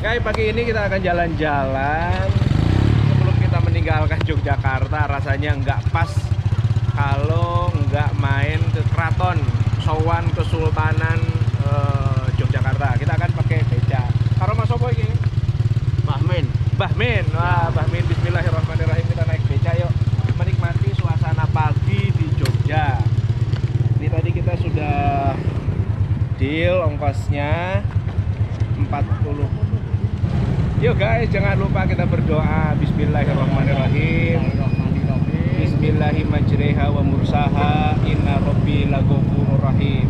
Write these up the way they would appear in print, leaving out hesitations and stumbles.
Guys, pagi ini kita akan jalan-jalan. Sebelum kita meninggalkan Yogyakarta, rasanya nggak pas kalau nggak main ke Keraton, sowan Kesultanan Yogyakarta. Kita akan pakai beca. Karo Mas Sopo iki? Bahmin. Bahmin. Wah, Bahmin. Bismillahirrahmanirrahim. Kita naik beca yuk. Menikmati suasana pagi di Jogja. Ini tadi kita sudah deal ongkosnya 40. Yuk guys, jangan lupa kita berdoa. Bismillahirrahmanirrahim. Bismillahirrahmanirrahim wa mursaha inna rabbi laghafurur rahim.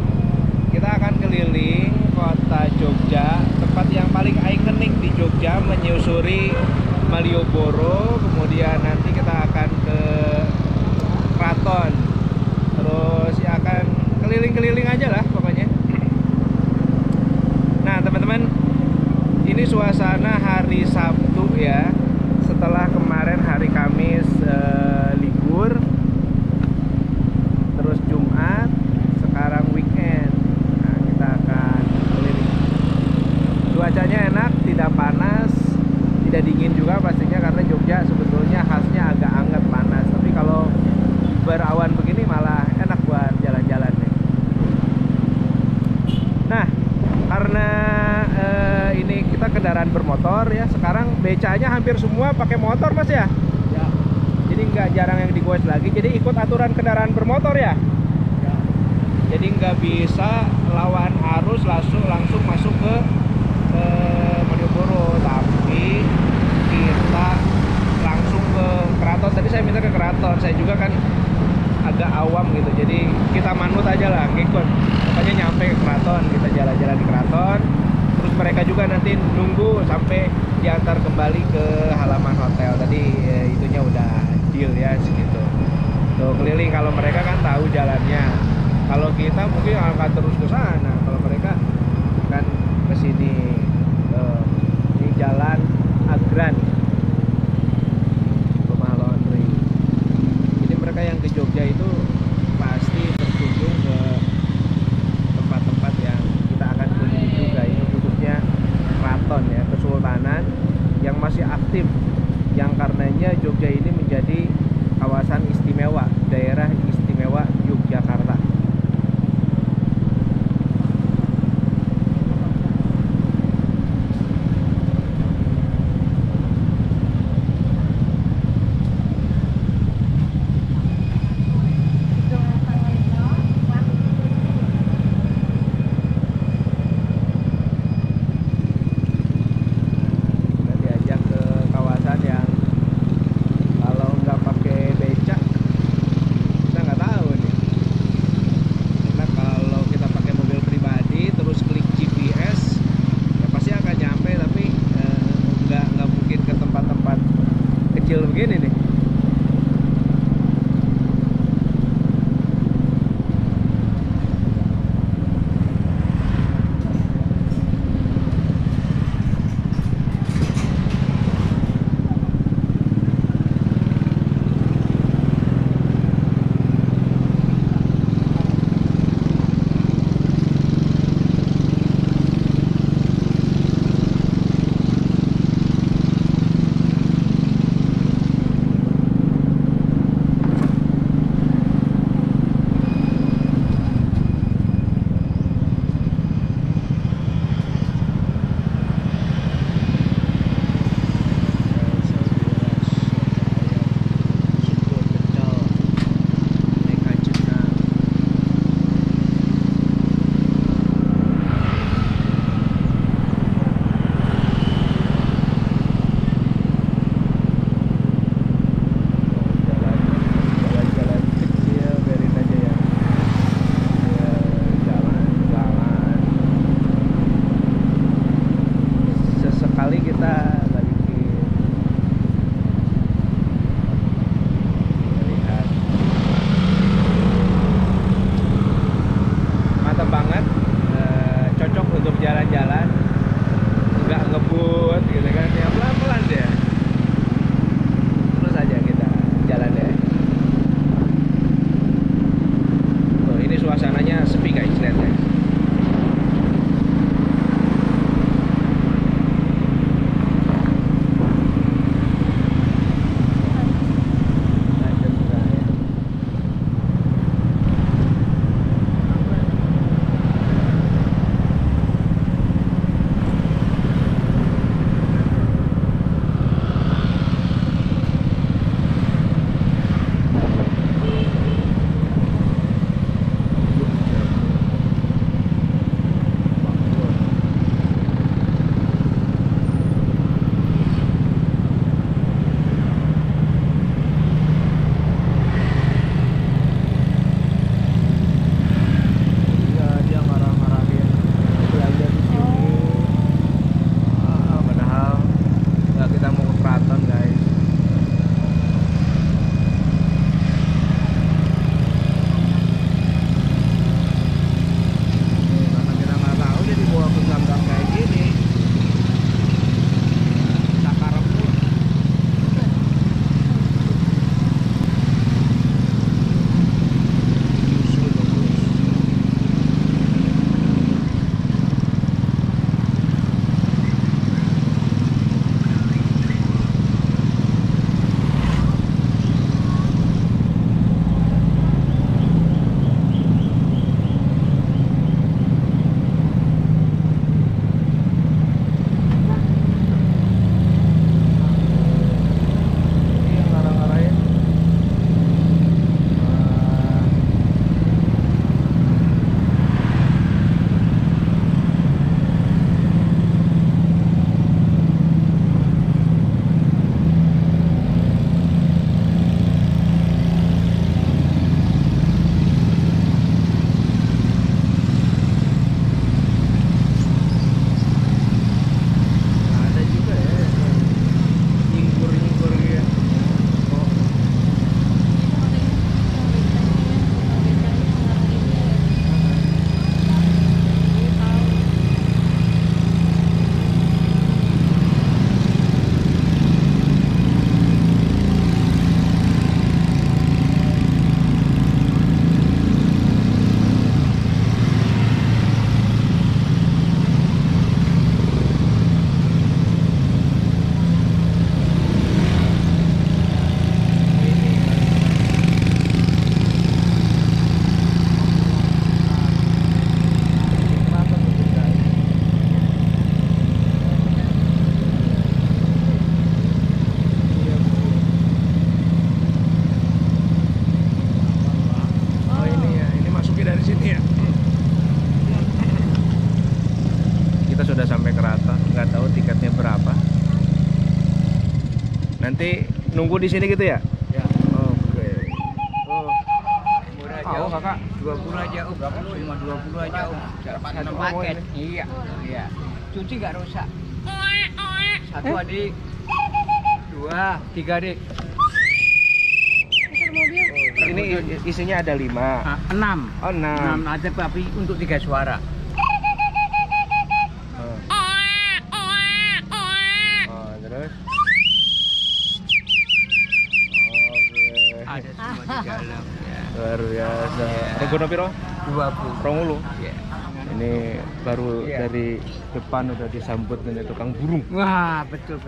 Kita akan keliling kota Jogja, tempat yang paling ikonik di Jogja, menyusuri Malioboro, kemudian nanti kita akan ke Keraton. Terus ya akan keliling-keliling aja lah pokoknya. Nah, teman-teman, ini suasana hari Sabtu ya, setelah kemarin hari Kamis libur, terus Jumat, sekarang weekend. Nah, kita akan keliling. Cuacanya enak, tidak panas, tidak dingin juga pastinya, karena Jogja sebetulnya khasnya agak hangat panas. Tapi kalau berawan begini malah enak buat jalan-jalan nih. Nah, karena ini kita kendaraan bermotor ya, sekarang becanya hampir semua pakai motor Mas ya. Ya. Jadi nggak jarang yang digoes lagi, jadi ikut aturan kendaraan bermotor ya. Ya. Jadi nggak bisa lawan arus langsung masuk ke Malioboro, tapi kita langsung ke Keraton. Tadi saya minta ke Keraton, saya juga kan agak awam gitu, jadi kita manut aja lah, ngikut. Pokoknya nyampe ke Keraton, kita jalan-jalan di Keraton. Terus mereka juga nanti nunggu sampai diantar kembali ke halaman hotel. Tadi itunya udah deal ya segitu. Tuh keliling, kalau mereka kan tahu jalannya. Kalau kita mungkin akan terus ke sana. Kalau mereka kan ke sini. Ini jalan Agran, Rumah Laundry. Jadi mereka yang ke Jogja itu pasti berkunjung ke tempat-tempat yang kita akan kunjungi juga. Ini khususnya Keraton ya, Kesultanan yang masih aktif, yang karenanya Jogja ini menjadi kawasan istimewa, daerah istimewa Yogyakarta. Begini nih. Nanti nunggu di sini gitu ya? Ya. Oke. Oh, Murah aja. tahu kakak? 20 aja, Om. Cuma 20 aja, Om. Dapat Satu 6 kamu paket. ini? Iya. Iya. Cuci nggak rusak. Satu adik. 2, 3 adik. Ini isinya ada 5. 6. Oh, 6. 6 ada tapi untuk 3 suara. Oh, terus? Oke. Ada semua di dalam. Ya. Luar biasa. Regono piro? 20. 20. Ya. Ini baru Iya. dari depan udah disambut dengan tukang burung. Wah, betul.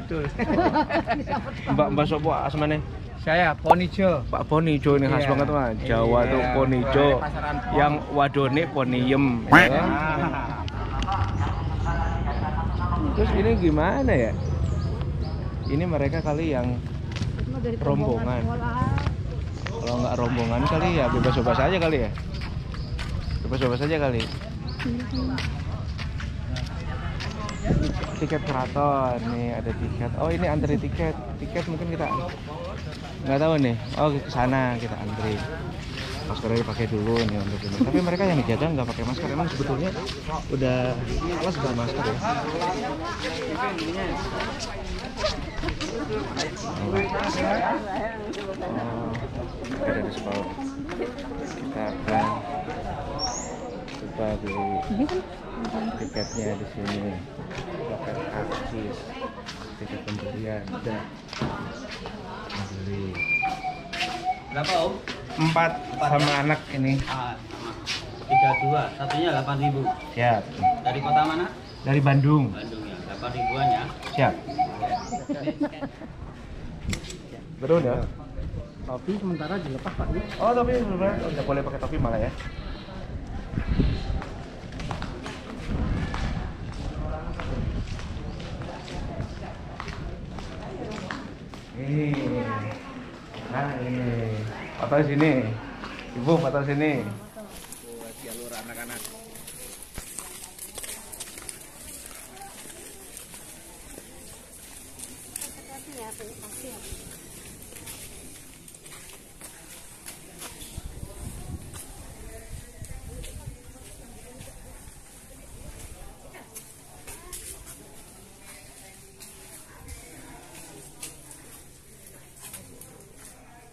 Mbak sopo asmane? Saya Ponijo. Pak Ponijo ini khas Iya. banget Mas. Jawa Iya. tuh Ponijo. Pasaran Pon. Yang wadone Poniem. Terus ini gimana ya? Ini mereka kali yang rombongan. Kalau nggak rombongan kali ya bebas-bebas aja kali ya. Bebas-bebas aja kali. Tiket keraton nih, ada tiket. Oh, ini antri tiket. Tiket mungkin kita nggak tahu nih. Oh, ke sana kita antri. Maskernya dipakai dulu nih untuk ini. Tapi mereka yang dijaga nggak pakai masker. Emang sebetulnya udah males dengan masker ya. Oh, ada diskon. Kita akan coba beli tiketnya di sini. Pakai karcis, tiket pembelian. Udah beli. Berapa, Om? 4 sama anak ini. 32, satunya 8.000. Siap. Dari kota mana? Dari Bandung. Bandung ya. 8.000-an ya. Siap. Betul ya? Topi sementara dilepas, Pak. Oh, topi sebenarnya udah boleh pakai topi malah ya. Ini. Nah, ini. Foto sini. Ibu foto sini. Buat jalur anak-anak.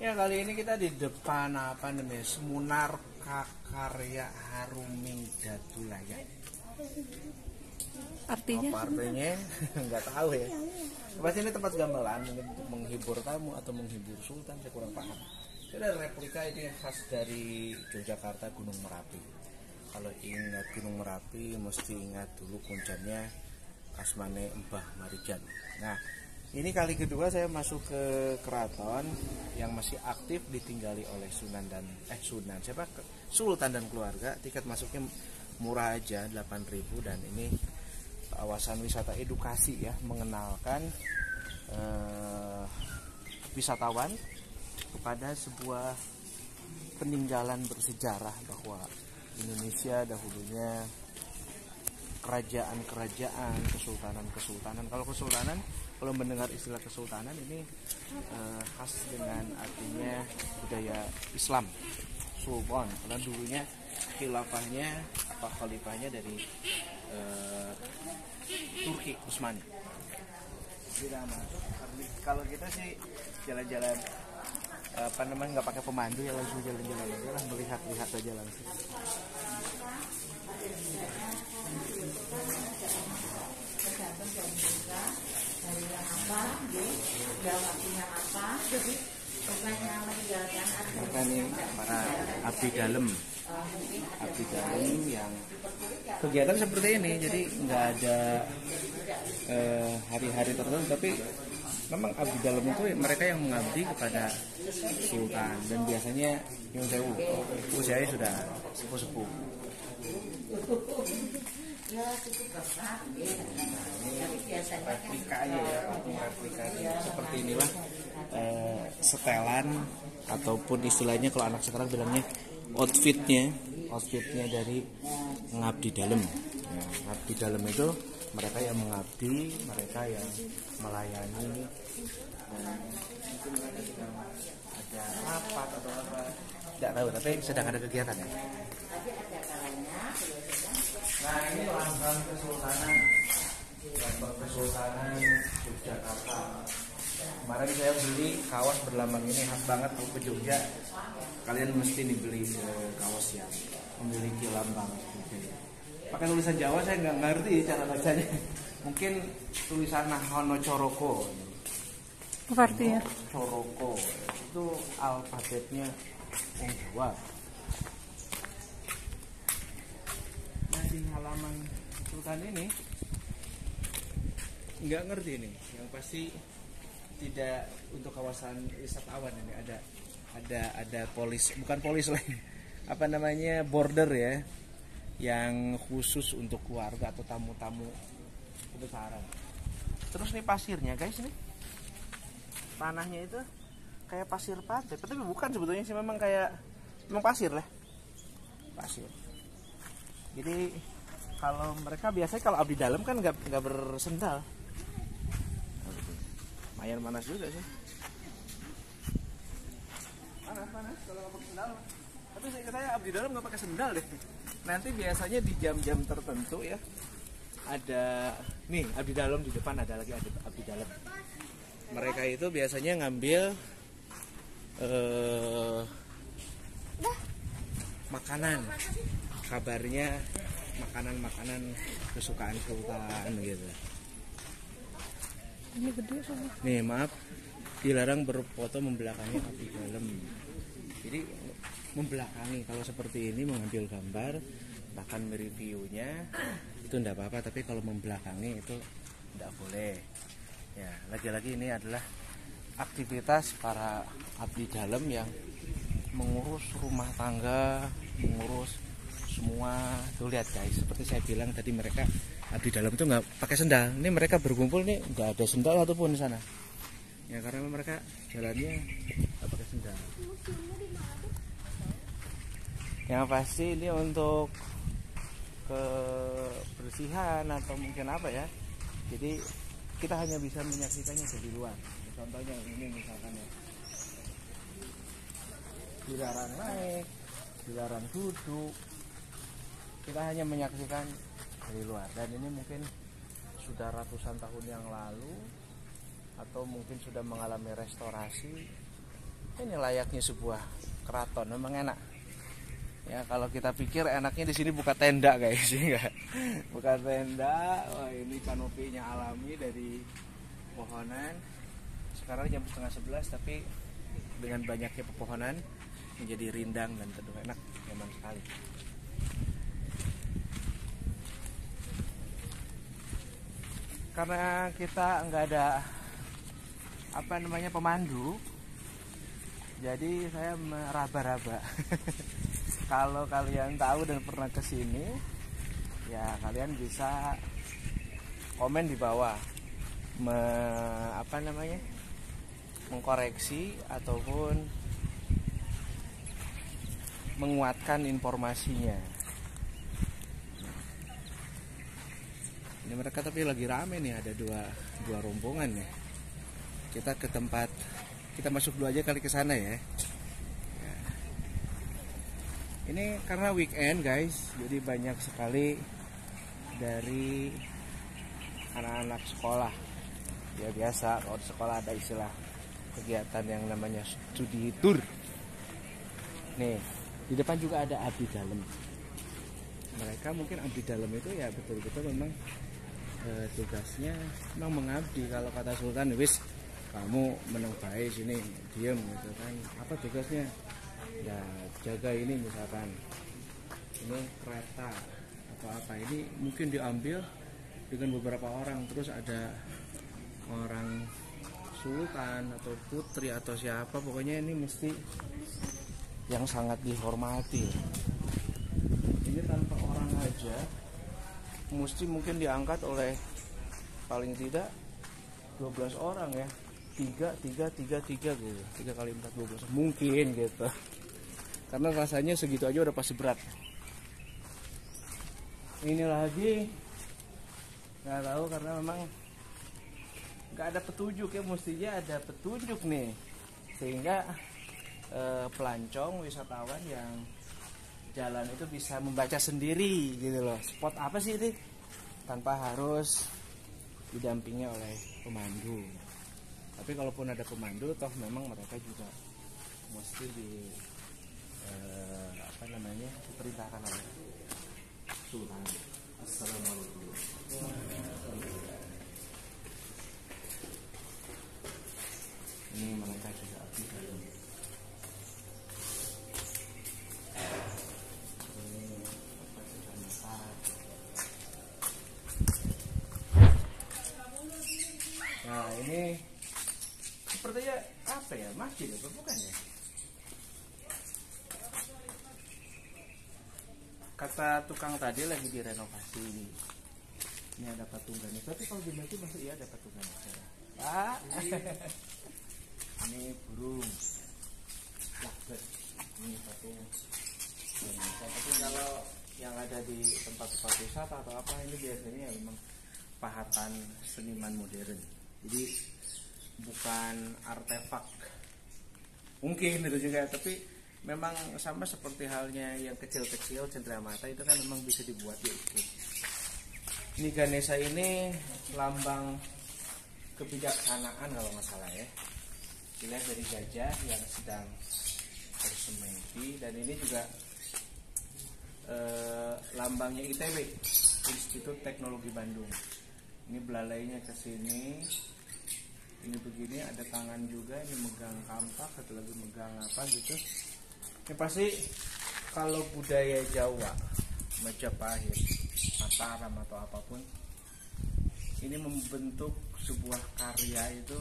Ya, kali ini kita di depan apa namanya Semunar Karya Haruming Datulaya. Artinya? Apa artinya? Nggak tahu ya. Pasti ini tempat gamelan mungkin untuk menghibur tamu atau menghibur sultan, saya kurang paham. Ini ada replika ini khas dari Yogyakarta, Gunung Merapi. Kalau ingat Gunung Merapi mesti ingat dulu kuncannya asmane Mbah Marijan. Nah, ini kali kedua saya masuk ke keraton yang masih aktif ditinggali oleh Sultan dan keluarga. Tiket masuknya murah aja 8.000 dan ini kawasan wisata edukasi ya, mengenalkan wisatawan kepada sebuah peninggalan bersejarah bahwa Indonesia dahulunya kerajaan-kerajaan, kesultanan. Kalau kesultanan, kalau mendengar istilah kesultanan ini khas dengan artinya budaya Islam, sultan. Karena dulunya khilafahnya apa khalifahnya dari Turki Utsmani. Kalau kita sih jalan-jalan apa namanya nggak pakai pemandu ya, langsung jalan-jalan aja lah, melihat-lihat aja langsung. Mereka nih para abdi dalam yang kegiatan seperti ini, jadi nggak ada hari-hari tertentu, tapi memang abdi dalam itu mereka yang mengabdi kepada sultan dan biasanya yang sewu usianya sudah sepuh-sepuh. Replika aja ya, replika seperti inilah setelan ataupun istilahnya kalau anak sekarang bilangnya outfitnya dari ngabdi dalam. Ya, ngabdi dalam itu mereka yang mengabdi, mereka yang melayani Dan mungkin mereka sedang ada rapat atau apa, tidak tahu, tapi sedang ada kegiatan ya. Nah ini lambang Kesultanan Yogyakarta. Kemarin saya beli kaos berlambang ini, khas banget kalau ke Jogja. Kalian mesti nih beli kaos yang memiliki lambang Jogja. Pakai tulisan Jawa saya nggak ngerti cara bacanya. Mungkin tulisan Nahono Coroko. Apa artinya? Coroko itu alfabetnya Wong Jawa. Nah di halaman Sultan ini nggak ngerti nih, yang pasti tidak untuk kawasan wisatawan ini ada polis, bukan polis lagi, apa namanya, border ya, yang khusus untuk keluarga atau tamu-tamu kebesaran. Terus nih pasirnya guys, nih tanahnya itu kayak pasir pantai, tapi bukan sebetulnya sih, memang pasir lah, pasir. Jadi kalau mereka biasanya kalau abdi dalam kan nggak bersendal. Lumayan panas juga sih. Panas kalau nggak pakai sendal. Tapi saya abdi dalam nggak pakai sendal deh. Nanti biasanya di jam-jam tertentu ya, ada nih abdi dalam di depan, ada lagi abdi dalam. Mereka itu biasanya ngambil makanan, kabarnya makanan kesukaan sultan gitu. Ini gede sama. Nih maaf, dilarang berfoto membelakangi abdi dalam. Jadi membelakangi, kalau seperti ini mengambil gambar bahkan mereviewnya itu enggak apa-apa, tapi kalau membelakangi itu enggak boleh. Ya, lagi-lagi ini adalah aktivitas para abdi dalam yang mengurus rumah tangga, mengurus semua. Tuh lihat guys, seperti saya bilang tadi, mereka abdi dalam itu nggak pakai sendal. Ini mereka berkumpul nih nggak ada sendal ataupun di sana. Ya karena mereka jalannya nggak pakai sendal. Yang pasti ini untuk kebersihan atau mungkin apa ya. Jadi kita hanya bisa menyaksikannya dari luar. Contohnya ini misalkan ya, dilarang naik, dilarang duduk. Kita hanya menyaksikan dari luar, dan ini mungkin sudah ratusan tahun yang lalu atau mungkin sudah mengalami restorasi. Ini layaknya sebuah keraton, memang enak. Ya kalau kita pikir enaknya di sini buka tenda guys, enggak. Buka tenda. Wah, ini kanopinya alami dari pohonan. Sekarang jam 10:30, tapi dengan banyaknya pepohonan menjadi rindang dan teduh, enak, nyaman sekali. Karena kita nggak ada pemandu, jadi saya meraba-raba. Kalau kalian tahu dan pernah kesini, ya kalian bisa komen di bawah, mengkoreksi ataupun menguatkan informasinya. Ini mereka tapi lagi rame nih, ada dua rombongan ya. Kita ke tempat, kita masuk dulu aja kali ke sana ya. Ini karena weekend guys, jadi banyak sekali dari anak-anak sekolah. Ya biasa kalau di sekolah ada istilah kegiatan yang namanya studi tour. Nih di depan juga ada abdi dalam. Mereka mungkin abdi dalam itu ya betul-betul memang tugasnya memang mengabdi. Kalau kata Sultan, wis kamu meneng bae sini diem gitu kan. Apa tugasnya? Ya jaga ini, misalkan ini kereta atau apa, ini mungkin diambil dengan beberapa orang, terus ada orang sultan atau putri atau siapa, pokoknya ini mesti yang sangat dihormati. Ini tanpa orang aja mesti mungkin diangkat oleh paling tidak 12 orang ya, 3 gitu, 3 kali 4 12 mungkin gitu. Karena rasanya segitu aja udah pasti berat. Ini lagi nggak tahu, karena memang nggak ada petunjuk ya, mestinya ada petunjuk nih, sehingga pelancong, wisatawan yang jalan itu bisa membaca sendiri gitu loh, spot apa sih ini, tanpa harus didampingi oleh pemandu. Tapi kalaupun ada pemandu, toh memang mereka juga mesti diperintahkan oleh Tuhan. Assalamualaikum. Ini mereka juga abdi dalam. Nah ini sepertinya apa ya, masjid apa bukan ya? Kata tukang tadi lagi direnovasi. Ini ada patungannya, tapi kalau di masjid masih iya ada patungannya. Pak, ini burung, lovebird, ini patung. Tapi kalau yang ada di tempat-tempat wisata atau apa, ini biasanya memang pahatan seniman modern. Jadi bukan artefak, mungkin itu juga, tapi memang sama seperti halnya yang kecil-kecil cenderamata itu kan memang bisa dibuat ya. Ini Ganesha ini lambang kebijaksanaan kalau nggak salah ya. Dilihat dari gajah yang sedang bersemedi, dan ini juga lambangnya ITB, Institut Teknologi Bandung. Ini belalainya ke sini. Ini begini, ada tangan juga, ini megang kampak, satu lagi megang apa gitu. Ini pasti kalau budaya Jawa, Majapahit, Mataram atau apapun, ini membentuk sebuah karya itu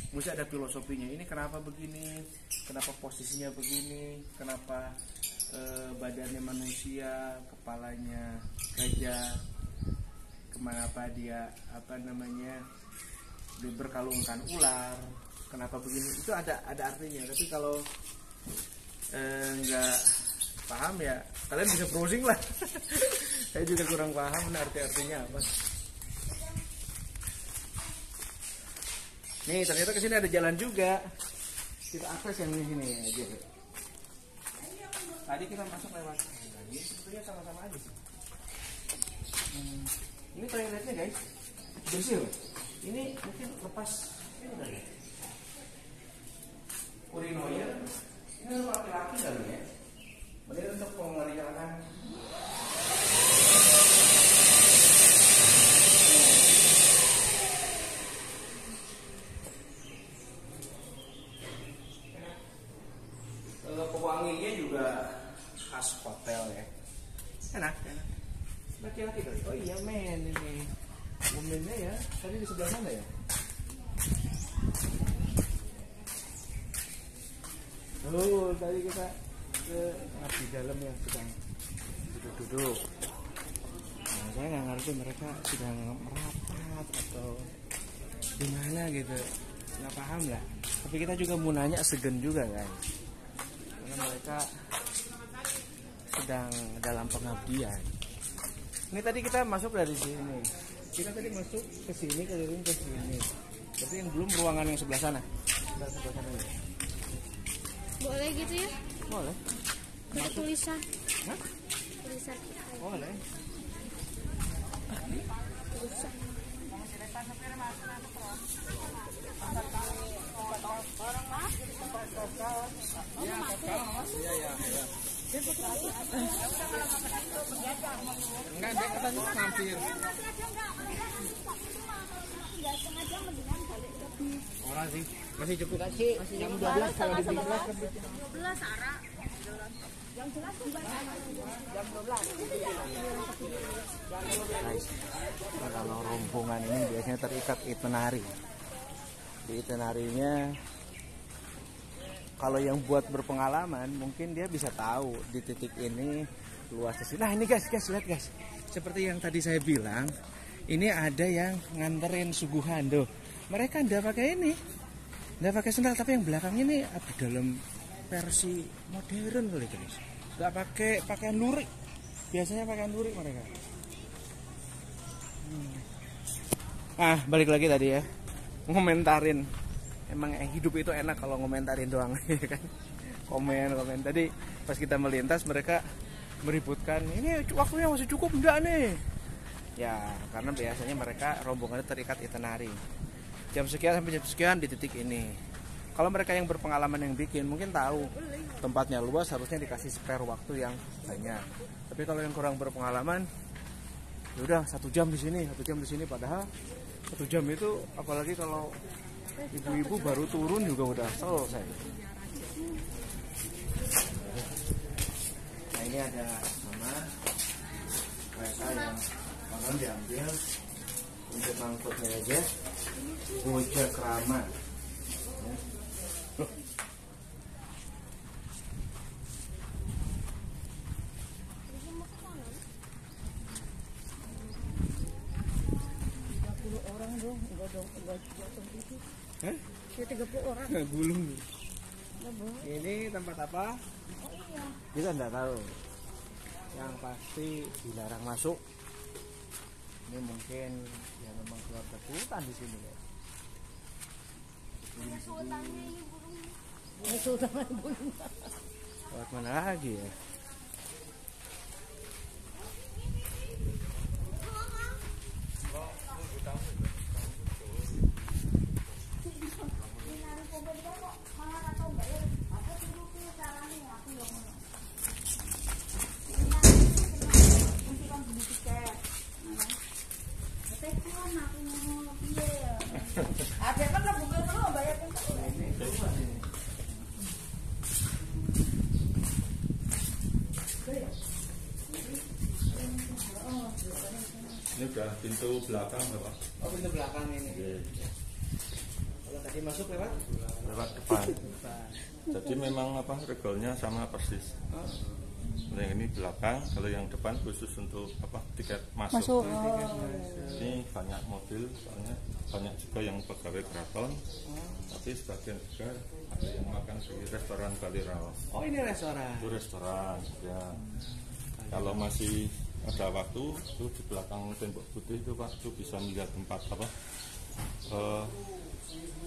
mesti ada filosofinya. Ini kenapa begini, kenapa posisinya begini, kenapa badannya manusia, kepalanya gajah, kenapa dia dia berkalungkan ular, kenapa begini, itu ada artinya. Tapi kalau nggak paham ya kalian bisa browsing lah. Saya juga kurang paham artinya apa. Nih ternyata kesini ada jalan juga, kita akses yang di sini aja. Tadi kita masuk lewat ini, sebetulnya sama-sama aja sih. Ini toiletnya guys, bersih loh. Ini mungkin lepas ini kali ya, urinoir. Ini untuk laki-laki kali ya, kemudian untuk pengeringan. Pewanginya juga khas hotel ya, enak. Laki-laki kali. Oh iya men, ini momennya ya, tadi di sebelah mana ya? Oh, tadi kita ke abdi dalam ya, sedang duduk-duduk. Nah, saya nggak ngerti mereka sedang merapat atau di mana gitu, nggak paham lah. Tapi kita juga mau nanya segen juga kan, karena mereka sedang dalam pengabdian. Ini tadi kita masuk dari sini. Kita tadi masuk ke sini, keliling ke sini. Tapi yang belum ruangan yang sebelah sana. Kita sebelah sana ya. Boleh gitu ya? Boleh. Ada tulisan. Hah? Tulisan. Boleh. Tulisan. Enggak, dia katanya mampir. Orang sih, masih cukup. Masih jam 12 kalau di 12 kan. 12 Sarah. Yang jelas jam 12. Guys, kalau rombongan ini biasanya terikat itinerary. Di itinerary-nya kalau yang buat berpengalaman mungkin dia bisa tahu di titik ini luas di sini. Nah ini guys, lihat guys. Seperti yang tadi saya bilang, ini ada yang nganterin suguhan tuh. Mereka nggak pakai ini, nggak pakai sendal, tapi yang belakang ini abdi dalam versi modern kali guys. Nggak pakai pakaian lurik. Biasanya pakaian lurik mereka. Balik lagi tadi ya. ngomentarin. Emang hidup itu enak kalau ngomentarin doang, kan? Komen. Tadi pas kita melintas mereka meributkan, ini waktunya masih cukup enggak nih? Ya, karena biasanya mereka rombongannya terikat itinerary. Jam sekian sampai jam sekian di titik ini. Kalau mereka yang berpengalaman yang bikin mungkin tahu tempatnya luas, harusnya dikasih spare waktu yang banyak. Tapi kalau yang kurang berpengalaman, ya udah 1 jam di sini, 1 jam di sini. Padahal 1 jam itu, apalagi kalau ibu-ibu baru turun juga udah selesai. Nah ini ada mama mereka yang akan diambil untuk mangkuknya aja, Boja Krama. Hah? 30 orang. Gulung. Ini tempat apa? Kita nggak tahu. Yang pasti dilarang masuk. Ini mungkin ya memang keluarga sultan di sini ya. Sultannya ini burung. Lewat mana lagi ya? Ini udah pintu belakang Bapak. Oh, pintu belakang ini. Iya. Kalau tadi masuk lewat Depan. Jadi memang regolnya sama persis. Oh. Yang ini belakang, kalau yang depan khusus untuk tiket masuk. Ini banyak mobil, soalnya banyak juga yang pegawai keraton. Tapi sebagian juga ada yang makan di restoran Bali Rawas. Oh, ini restoran. Itu restoran, ya. Kalau masih ada waktu, itu di belakang tembok putih itu Pak, itu bisa melihat tempat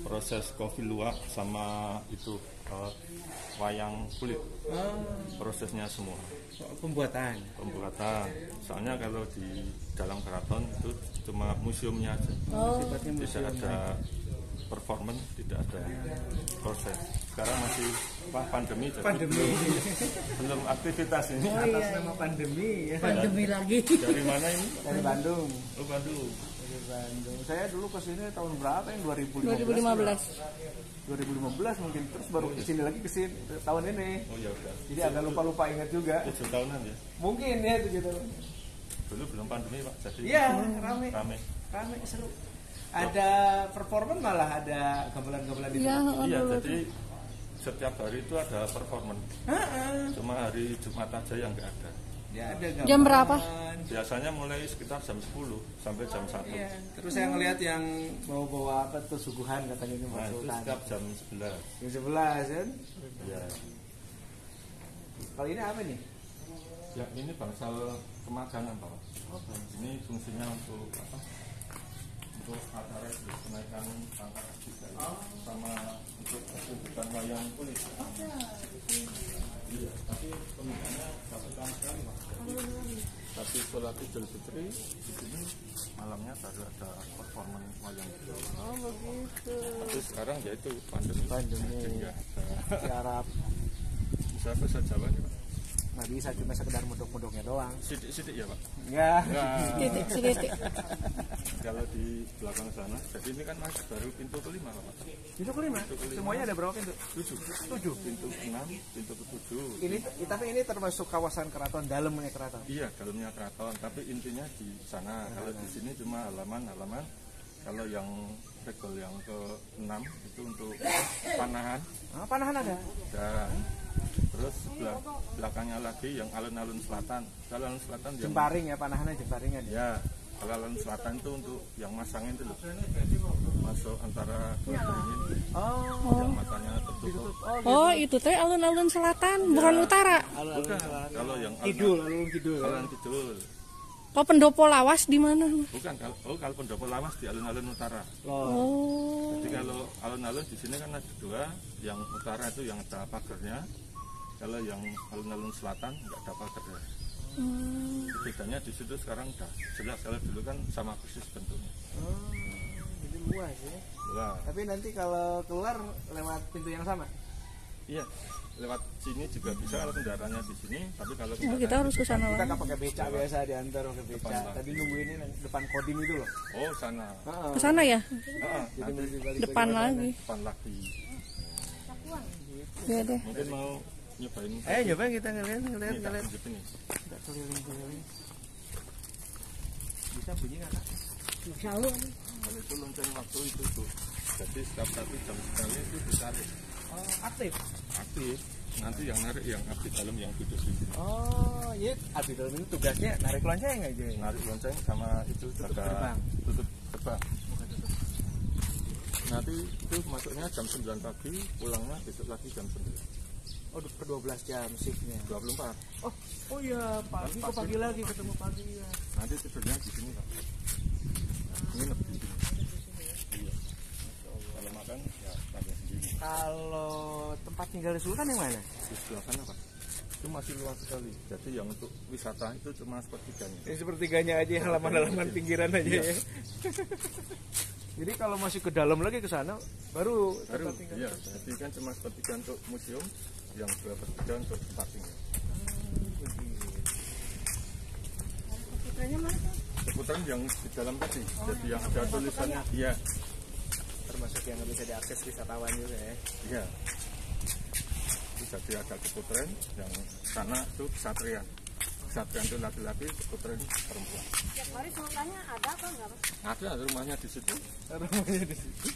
proses kopi luwak sama itu wayang kulit. Prosesnya semua. Pembuatan. Soalnya kalau di dalam keraton itu cuma museumnya aja. Tidak ada performance, tidak ada proses. Sekarang masih pandemi, jadi belum aktivitas ini. Atas nama pandemi ya. Pandemi lagi. Dari mana ini? Dari Bandung. Oh, Bandung. Dari Bandung. Saya dulu ke sini tahun berapa ya? 2015. 2015 mungkin, terus baru kesini lagi tahun ini. Oh ya udah. Jadi agak lupa ingat juga. 7 tahunan ya. Mungkin ya 7 tahun. Dulu belum pandemi Pak, jadi Iya, rame, seru. Ada performan, malah ada gamelan-gamelan di Iya, sana. Iya, jadi setiap hari itu ada performan. Cuma hari Jumat aja yang nggak ada. Ya, ada gamelan. Jam berapa? Biasanya mulai sekitar jam 10 sampai jam 1. Iya. Terus saya ngelihat yang bawa apa tuh suguhan katanya ini Nah, itu Sultan. setiap jam 11. Jam 11 kan? Ya. Kalau ini apa nih? Ya, ini bangsal kemagangan Pak. Ini fungsinya untuk apa? Untuk acara kenaikan pangkat juga, sama untuk pertunjukan wayang kulit. Iya, tapi pemilihannya 1 tahun sekali Pak. Tapi sholat Idul Fitri di sini malamnya baru ada performan wayang kulit. Oh, begitu. Tapi sekarang ya itu pandemi. Jadi nggak ada. Di Arab. Bisa bahasa Jawa nih Pak. Nggak bisa, cuma sekedar mudok-mudoknya doang. Sidik-sidik ya Pak. Enggak. Titik. Kalau di belakang sana, jadi ini kan masih baru pintu kelima Pak. Pintu kelima? Semuanya ada berapa pintu? 7. Pintu 6, pintu ke-7. Ini, tapi ini termasuk kawasan keraton, dalamnya keraton. Iya, dalamnya keraton, tapi intinya di sana. Kalau di sini cuma halaman-halaman. Kalau yang regol yang ke-6 itu untuk panahan. Panahan ada? Dan terus belakangnya lagi yang alun-alun selatan. Alun-alun selatan yang Jemparing ya, panahannya jemparingan. ya, alun-alun selatan itu untuk yang masangin itu loh. Masuk antara ini. Yang matanya tertutup. Oh, itu teh alun-alun selatan, bukan utara. Bukan. Kalau yang Kidul, alun kidul. alun kidul. Kalau pendopo lawas di mana? Bukan, kalau pendopo lawas di alun-alun utara. Oh. Jadi kalau alun-alun di sini kan ada dua, yang utara itu yang ada pagarnya, kalau yang alun-alun selatan nggak ada pagarnya. Bedanya di situ sekarang udah jelas, kalau dulu kan sama persis bentuknya. Oh, jadi luas ya. Luas. Tapi nanti kalau keluar lewat pintu yang sama. Iya, lewat sini juga bisa kalau kendaraannya di sini, tapi kalau Oh, kita harus ke sana Kita lagi. nggak pakai becak biasa diantar pakai becak. Depan. Tadi nunggu ini depan kodim itu loh. oh sana, Ke sana ya? Jadi nanti mesti balik Depan lagi. depan lagi. Ya deh. Mungkin mau nyobain. Ayo coba kita ngeliat. Ini tak tunjuk ini. Kita keliling. Bisa bunyi nggak kak? Kalau itu lonceng waktu itu tuh, jadi setiap 1 jam sekali itu ditarik. Oh, aktif. Aktif. Nanti yang narik yang abdi dalam yang duduk di sini. Oh, iya. Abdi dalam itu tugasnya narik lonceng aja. Ya? Narik lonceng sama itu Tutup jaga gerbang. tutup gerbang. Nanti itu masuknya jam 9 pagi, pulangnya besok lagi jam 9. Oh, per 12 jam shiftnya. 24. Oh iya, pagi kok pagi lagi ketemu pagi ya. Nanti tidurnya di sini Pak. Nginep di sini. Iya. Kalau makan ya pakai sendiri. Kalau tempat tinggal Sultan yang mana? Di sebelah sana Pak. Itu masih luas sekali. Jadi yang untuk wisata itu cuma sepertiganya. Ini sepertiganya aja, halaman-halaman pinggiran aja Iya. ya. Jadi kalau masih ke dalam lagi ke sana baru Baru, tempat tinggal. iya. Jadi kan cuma sepertiga untuk museum, yang 2/3 untuk tempat tinggal. Putranya mana? Seputaran yang di dalam tadi. Jadi yang ada tulisannya, iya, Termasuk yang nggak bisa diakses wisatawan juga ya. iya. Itu jadi ada keputaran, yang sana itu kesatrian. Kesatrian itu laki-laki, keputaran perempuan. Tiap hari sultannya ada apa enggak, Mas? Ada rumahnya di situ. Rumahnya di situ.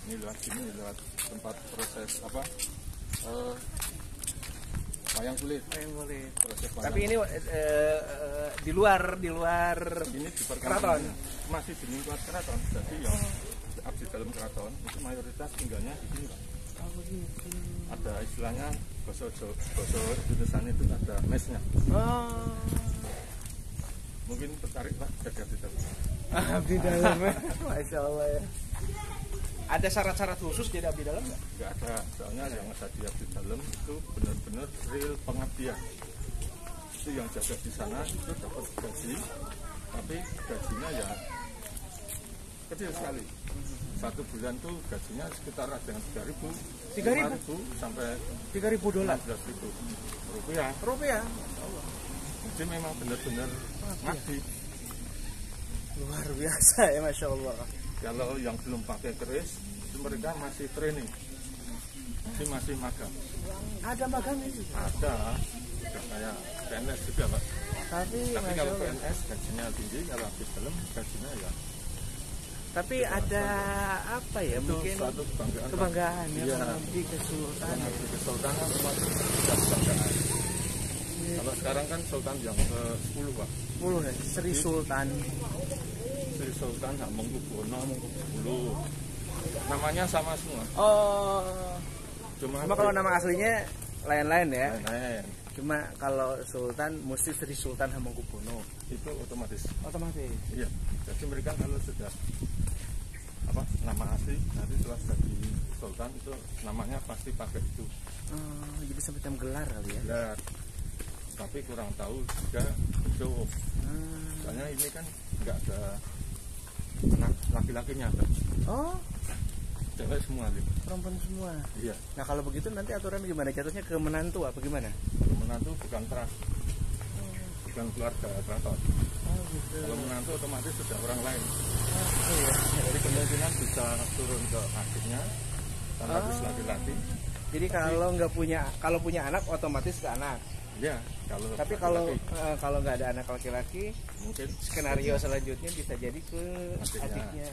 Ini lewat sini, lewat tempat proses apa? Wayang kulit. Yang boleh. Proses wayang. Tapi ini di luar ini di keraton. keraton masih di lingkungan keraton. Jadi yang abdi dalam keraton itu mayoritas tinggalnya di sini Pak. Ada istilahnya bahasa Indonesia itu ada mesnya. Oh. Mungkin tertarik Pak jadi abdi dalam. Abdi dalam ya. Masya Allah ya. Ada syarat-syarat khusus jadi abdi dalam nggak? Nggak ada, soalnya yang ada di abdi dalam itu benar-benar real pengabdian. Itu yang jaga di sana itu dapat gaji, tapi gajinya ya kecil sekali. 1 bulan tuh gajinya sekitar ada yang 3.000, 5.000 sampai $3.000 $16.000 rupiah. rupiah. Jadi memang benar-benar ngabdi. Luar biasa ya, Masya Allah. Kalau yang belum pakai keris itu mereka masih training, jadi masih magang. Ada magang itu. Ada, udah kayak PNS juga Pak. Tapi Tapi Masya kalau Allah. PNS gajinya tinggi, kalau abdi dalam gajinya ya Tapi ada apa ya? itu Mungkin suatu kebanggaan. kebanggaan ya, Iya. mengabdi ke Sultan. Karena abdi ke Sultanan termasuk kebanggaan. Kalau sekarang kan Sultan yang ke-10 Pak. 10 ya, Sri Sultan. Sri Sultan Hamengkubuwono, Hamengkubuwono. Namanya sama semua. Oh. Cuma Kalau nama aslinya lain-lain ya. lain-lain. Cuma kalau Sultan mesti Sri Sultan Hamengkubuwono. Itu otomatis. Otomatis. Iya. Jadi mereka kalau sudah apa nama asli nanti setelah jadi Sultan itu namanya pasti pakai itu. Oh, jadi semacam gelar kali ya. Ya, tapi kurang tahu juga itu. Soalnya ini kan nggak ada anak laki-lakinya kan. Oh, Cewek semua gitu. perempuan semua. Iya. Nah kalau begitu nanti aturan gimana? Jatuhnya ke menantu apa gimana? Menantu bukan keras. Bukan keluarga keraton. Oh gitu. Kalau menantu otomatis sudah orang lain. Iya. Jadi kemungkinan bisa turun ke adiknya karena habis laki-laki. Jadi kalau punya anak otomatis ke anak. Ya, kalau Tapi kalau nggak ada anak laki-laki, mungkin skenario selanjutnya bisa jadi ke Adiknya. adiknya.